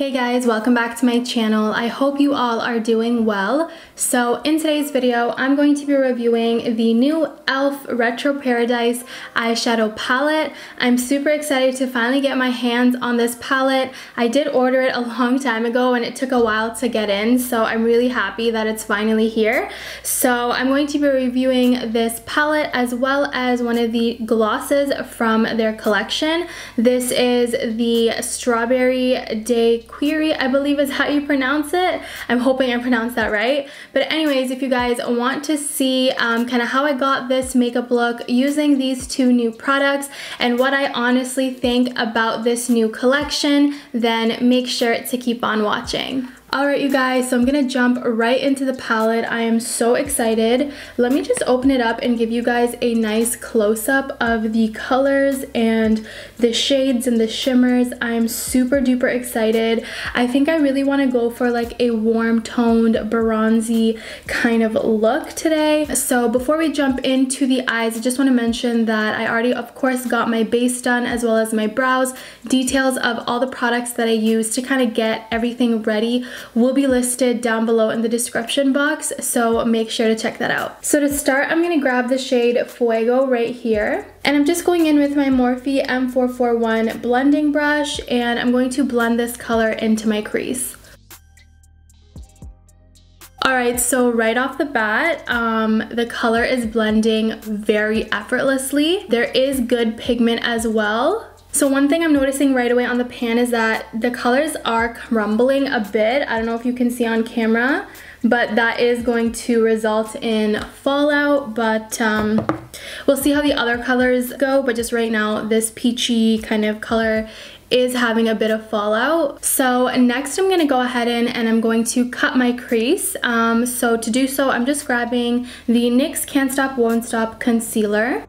Hey guys, welcome back to my channel. I hope you all are doing well. So in today's video, I'm going to be reviewing the new e.l.f. Retro Paradise eyeshadow palette. I'm super excited to finally get my hands on this palette. I did order it a long time ago and it took a while to get in, so I'm really happy that it's finally here. So I'm going to be reviewing this palette as well as one of the glosses from their collection. This is the Strawberry Daiquiri, I believe is how you pronounce it. I'm hoping I pronounced that right. But anyways, if you guys want to see kind of how I got this makeup look using these two new products and what I honestly think about this new collection, then make sure to keep on watching. Alright you guys, so I'm gonna jump right into the palette. I am so excited. Let me just open it up and give you guys a nice close-up of the colors and the shades and the shimmers. I am super duper excited. I think I really want to go for like a warm toned bronzy kind of look today. So before we jump into the eyes, I just want to mention that I already of course got my base done as well as my brows. Details of all the products that I use to kind of get everything ready will be listed down below in the description box, so make sure to check that out. So to start, I'm going to grab the shade Fuego right here, and I'm just going in with my Morphe M441 blending brush, and I'm going to blend this color into my crease. Alright, so right off the bat, the color is blending very effortlessly. There is good pigment as well. So one thing I'm noticing right away on the pan is that the colors are crumbling a bit. I don't know if you can see on camera, but that is going to result in fallout, but we'll see how the other colors go. But just right now, this peachy kind of color is having a bit of fallout. So next I'm gonna go ahead and I'm going to cut my crease. So to do so, I'm just grabbing the NYX Can't Stop Won't Stop concealer.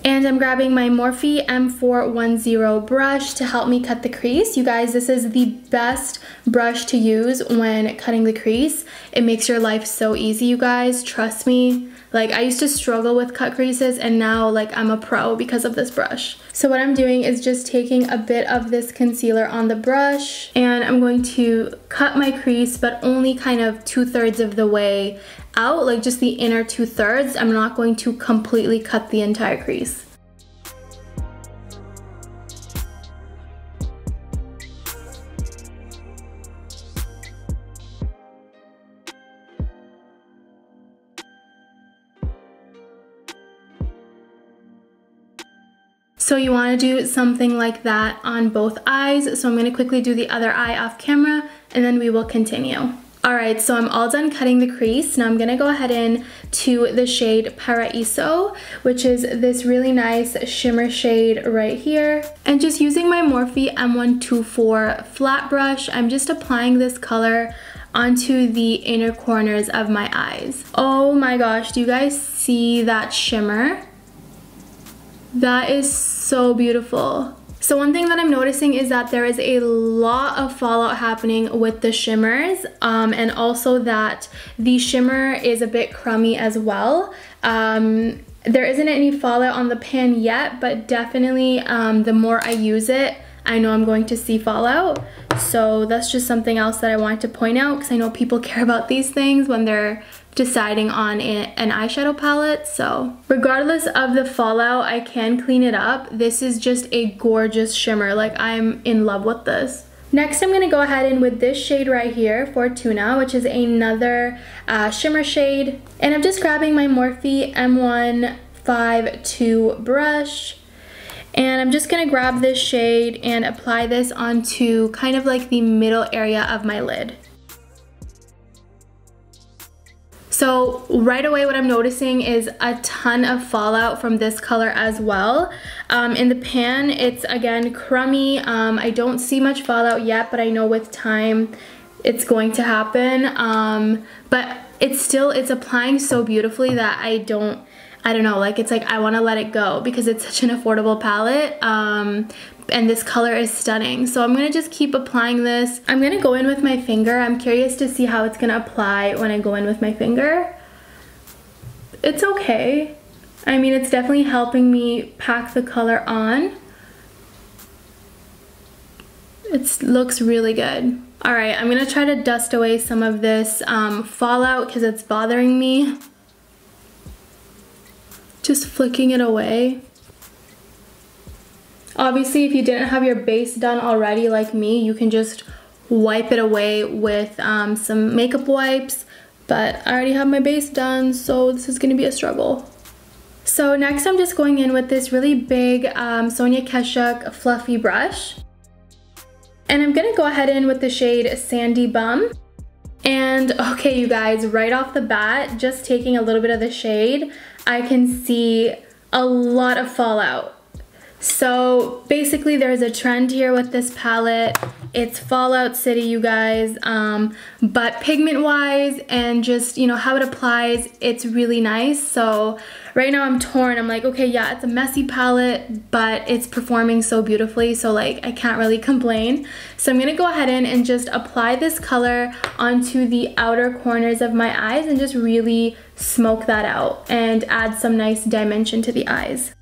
And I'm grabbing my Morphe M410 brush to help me cut the crease. You guys, this is the best brush to use when cutting the crease. It makes your life so easy, you guys. Trust me. Like, I used to struggle with cut creases and now like I'm a pro because of this brush. So what I'm doing is just taking a bit of this concealer on the brush and I'm going to cut my crease, but only kind of 2/3 of the way out, like just the inner 2/3. I'm not going to completely cut the entire crease. So you want to do something like that on both eyes. So I'm going to quickly do the other eye off camera and then we will continue. Alright, so I'm all done cutting the crease. Now I'm going to go ahead in to the shade Paraíso, which is this really nice shimmer shade right here. And just using my Morphe M124 flat brush, I'm just applying this color onto the inner corners of my eyes. Oh my gosh, do you guys see that shimmer? That is so beautiful. So one thing that I'm noticing is that there is a lot of fallout happening with the shimmers, and also that the shimmer is a bit crummy as well. There isn't any fallout on the pan yet, but definitely the more I use it, I know I'm going to see fallout. So that's just something else that I wanted to point out because I know people care about these things when they're deciding on an eyeshadow palette. So regardless of the fallout, I can clean it up. This is just a gorgeous shimmer. Like, I'm in love with this. Next, I'm gonna go ahead in with this shade right here, Fortuna, which is another shimmer shade. And I'm just grabbing my Morphe M152 brush. And I'm just gonna grab this shade and apply this onto kind of like the middle area of my lid. So right away what I'm noticing is a ton of fallout from this color as well. In the pan, it's again crummy. I don't see much fallout yet, but I know with time it's going to happen. But it's applying so beautifully that I don't know, like it's like I want to let it go because it's such an affordable palette. And this color is stunning. So I'm gonna just keep applying this. I'm gonna go in with my finger. I'm curious to see how it's gonna apply when I go in with my finger. It's okay. I mean, it's definitely helping me pack the color on. It looks really good. All right, I'm gonna try to dust away some of this fallout because it's bothering me. Just flicking it away. Obviously, if you didn't have your base done already like me, you can just wipe it away with some makeup wipes, but I already have my base done, so this is gonna be a struggle. So next I'm just going in with this really big Sonia Kashuk fluffy brush. And I'm gonna go ahead in with the shade Sandy Bum. And okay, you guys, right off the bat, just taking a little bit of the shade, I can see a lot of fallout. So basically there's a trend here with this palette. It's Fallout City, you guys, but pigment wise and just, you know, how it applies, it's really nice. So right now I'm torn. I'm like, okay, yeah, it's a messy palette, but it's performing so beautifully, so like I can't really complain. So I'm gonna go ahead and just apply this color onto the outer corners of my eyes and just really smoke that out and add some nice dimension to the eyes.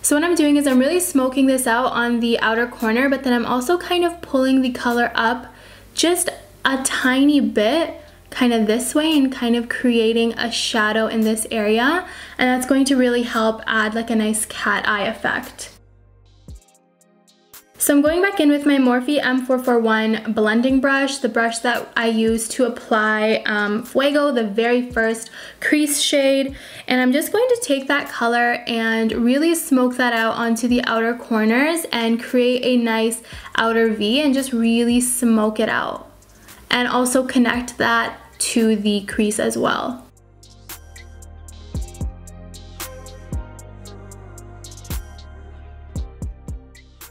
So what I'm doing is I'm really smoking this out on the outer corner, but then I'm also kind of pulling the color up just a tiny bit, kind of this way, and kind of creating a shadow in this area. And that's going to really help add like a nice cat eye effect. So I'm going back in with my Morphe M441 blending brush, the brush that I use to apply Fuego, the very first crease shade. And I'm just going to take that color and really smoke that out onto the outer corners and create a nice outer V and just really smoke it out. And also connect that to the crease as well.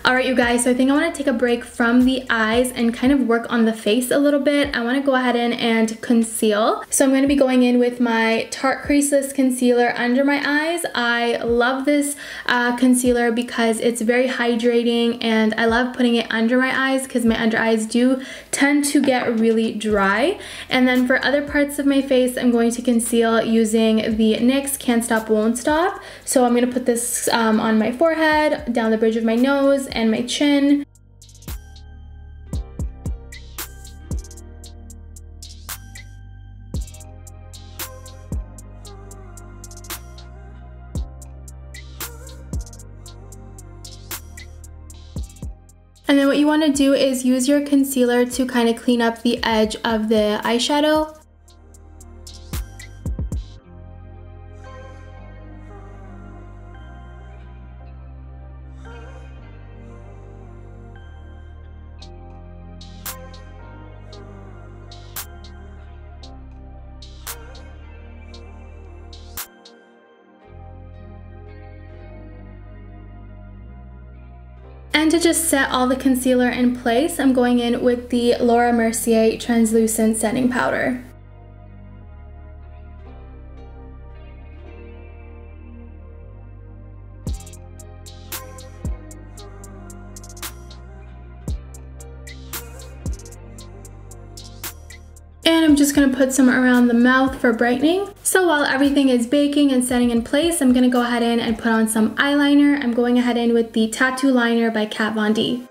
Alright you guys, so I think I want to take a break from the eyes and kind of work on the face a little bit. I want to go ahead in and conceal. So I'm going to be going in with my Tarte Creaseless Concealer under my eyes. I love this concealer because it's very hydrating, and I love putting it under my eyes because my under eyes do tend to get really dry. And then for other parts of my face, I'm going to conceal using the NYX Can't Stop Won't Stop. So I'm going to put this on my forehead, down the bridge of my nose, and my chin. And then what you want to do is use your concealer to kind of clean up the edge of the eyeshadow. And to just set all the concealer in place, I'm going in with the Laura Mercier Translucent Setting Powder. And I'm just going to put some around the mouth for brightening. So while everything is baking and setting in place, I'm going to go ahead in and put on some eyeliner. I'm going ahead in with the Tattoo Liner by Kat Von D.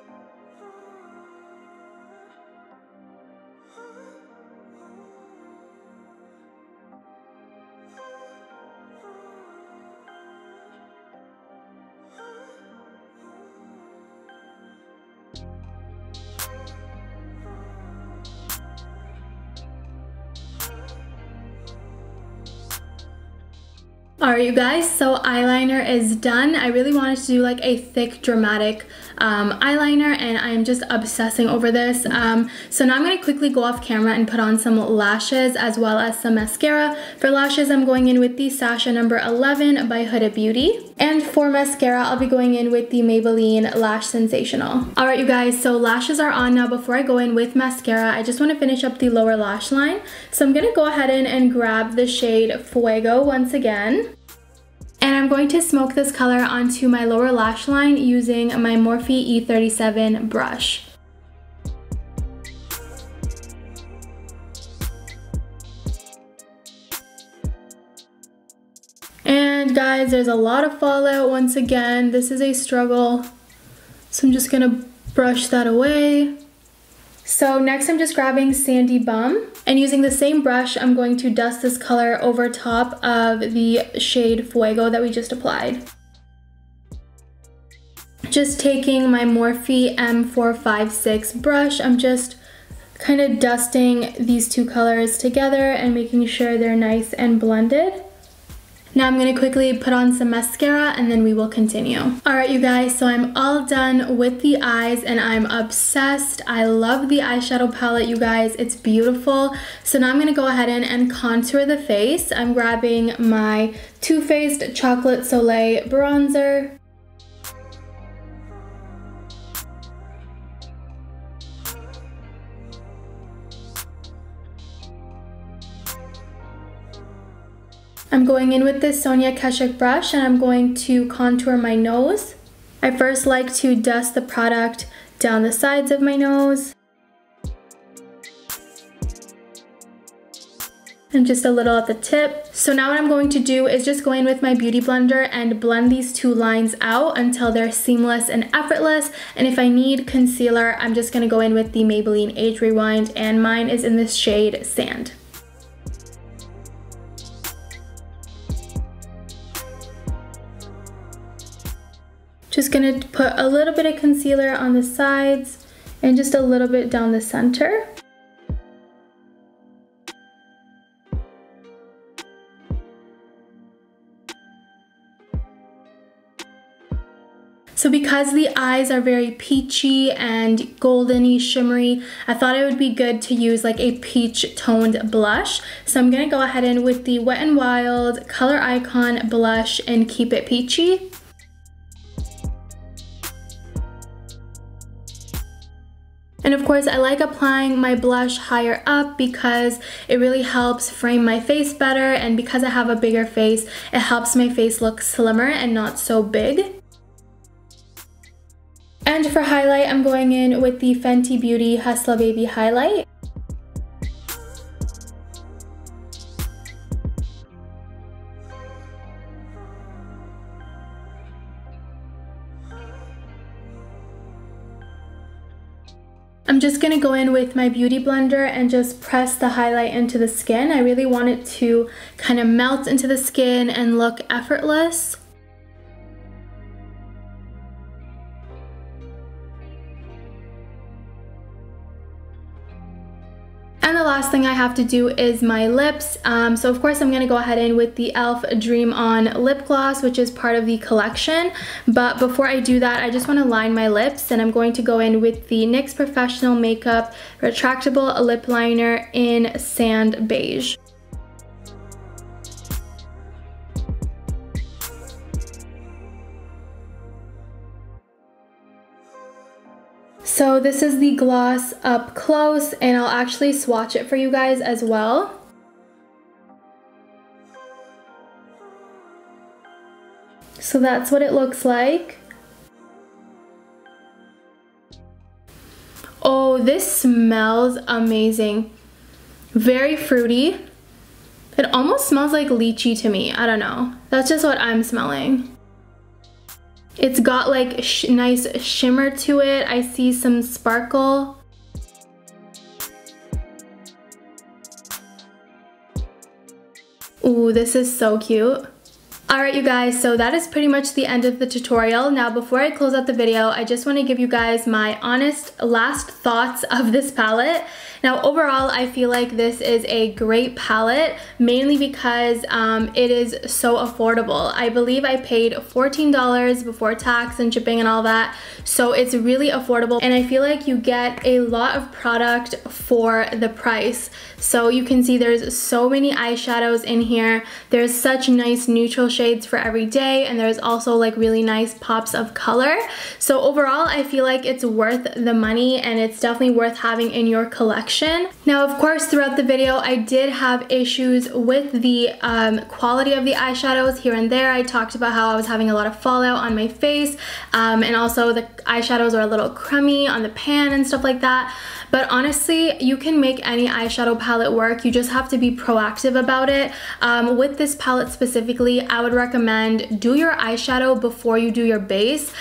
Alright you guys, so eyeliner is done. I really wanted to do like a thick dramatic eyeliner, and I'm just obsessing over this. So now I'm going to quickly go off camera and put on some lashes as well as some mascara. For lashes, I'm going in with the Sasha number 11 by Huda Beauty. And for mascara, I'll be going in with the Maybelline Lash Sensational. Alright you guys, so lashes are on now. Before I go in with mascara, I just want to finish up the lower lash line. So I'm going to go ahead and grab the shade Fuego once again. And I'm going to smoke this color onto my lower lash line using my Morphe E37 brush. And guys, there's a lot of fallout once again. This is a struggle. So I'm just gonna brush that away. So next I'm just grabbing Sandy Bum, and using the same brush, I'm going to dust this color over top of the shade Fuego that we just applied. Just taking my Morphe M456 brush, I'm just kind of dusting these two colors together and making sure they're nice and blended. Now I'm going to quickly put on some mascara and then we will continue. Alright you guys, so I'm all done with the eyes and I'm obsessed. I love the eyeshadow palette, you guys. It's beautiful. So now I'm going to go ahead and contour the face. I'm grabbing my Too Faced Chocolate Soleil bronzer. I'm going in with this Sonia Keshik brush and I'm going to contour my nose. I first like to dust the product down the sides of my nose. And just a little at the tip. So now what I'm going to do is just go in with my beauty blender and blend these two lines out until they're seamless and effortless. And if I need concealer, I'm just going to go in with the Maybelline Age Rewind, and mine is in this shade Sand. Just gonna put a little bit of concealer on the sides and just a little bit down the center. So because the eyes are very peachy and goldeny shimmery, I thought it would be good to use like a peach toned blush. So I'm gonna go ahead and with the Wet n Wild Color Icon blush and Keep It Peachy. And of course, I like applying my blush higher up because it really helps frame my face better, and because I have a bigger face, it helps my face look slimmer and not so big. And for highlight, I'm going in with the Fenty Beauty Hustla Baby highlight. I'm just going to go in with my beauty blender and just press the highlight into the skin. I really want it to kind of melt into the skin and look effortless. And the last thing I have to do is my lips. So of course I'm going to go ahead in with the e.l.f. Dream On lip gloss, which is part of the collection. But before I do that, I just want to line my lips, and I'm going to go in with the NYX Professional Makeup Retractable Lip Liner in Sand Beige. So this is the gloss up close, and I'll actually swatch it for you guys as well. So that's what it looks like. Oh, this smells amazing. Very fruity. It almost smells like lychee to me. I don't know. That's just what I'm smelling. It's got like nice shimmer to it. I see some sparkle. Ooh, this is so cute. Alright you guys, so that is pretty much the end of the tutorial. Now before I close out the video, I just want to give you guys my honest last thoughts of this palette. Now overall, I feel like this is a great palette, mainly because it is so affordable. I believe I paid $14 before tax and shipping and all that, so it's really affordable, and I feel like you get a lot of product for the price. So you can see there's so many eyeshadows in here. There's such nice neutral shades for every day, and there's also like really nice pops of color. So overall, I feel like it's worth the money, and it's definitely worth having in your collection. collection. Now, of course, throughout the video, I did have issues with the quality of the eyeshadows here and there. I talked about how I was having a lot of fallout on my face, and also the eyeshadows are a little crummy on the pan and stuff like that. But honestly, you can make any eyeshadow palette work. You just have to be proactive about it. With this palette specifically, I would recommend do your eyeshadow before you do your base.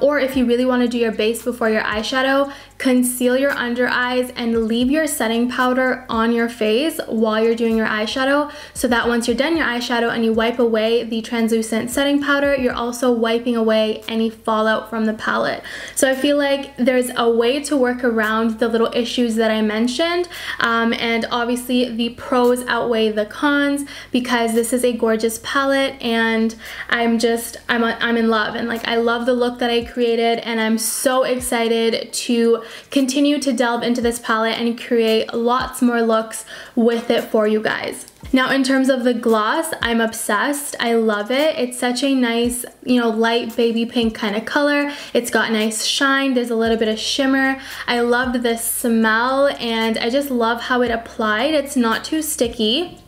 Or if you really want to do your base before your eyeshadow, conceal your under eyes and leave your setting powder on your face while you're doing your eyeshadow, so that once you're done your eyeshadow and you wipe away the translucent setting powder, you're also wiping away any fallout from the palette. So I feel like there's a way to work around the little issues that I mentioned, and obviously the pros outweigh the cons because this is a gorgeous palette and I'm in love, and like I love the look that I created, and I'm so excited to continue to delve into this palette and create lots more looks with it for you guys. Now, in terms of the gloss, I'm obsessed. I love it. It's such a nice, you know, light baby pink kind of color. It's got nice shine. There's a little bit of shimmer. I loved the smell, and I just love how it applied. It's not too sticky.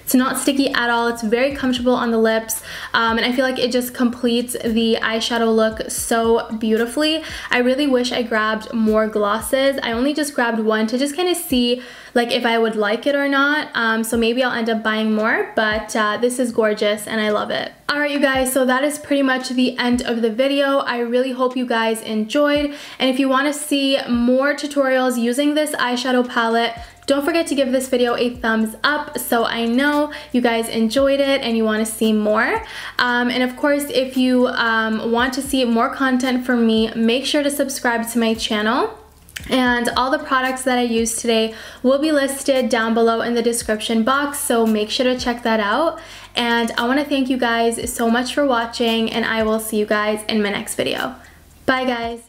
It's not sticky at all. It's very comfortable on the lips, and I feel like it just completes the eyeshadow look so beautifully. I really wish I grabbed more glosses. I only just grabbed one to just kind of see like if I would like it or not, so maybe I'll end up buying more, but this is gorgeous and I love it. Alright you guys, so that is pretty much the end of the video. I really hope you guys enjoyed, and if you want to see more tutorials using this eyeshadow palette, don't forget to give this video a thumbs up so I know you guys enjoyed it and you want to see more. And of course, if you want to see more content from me, make sure to subscribe to my channel. And all the products that I used today will be listed down below in the description box, so make sure to check that out. And I want to thank you guys so much for watching, and I will see you guys in my next video. Bye guys!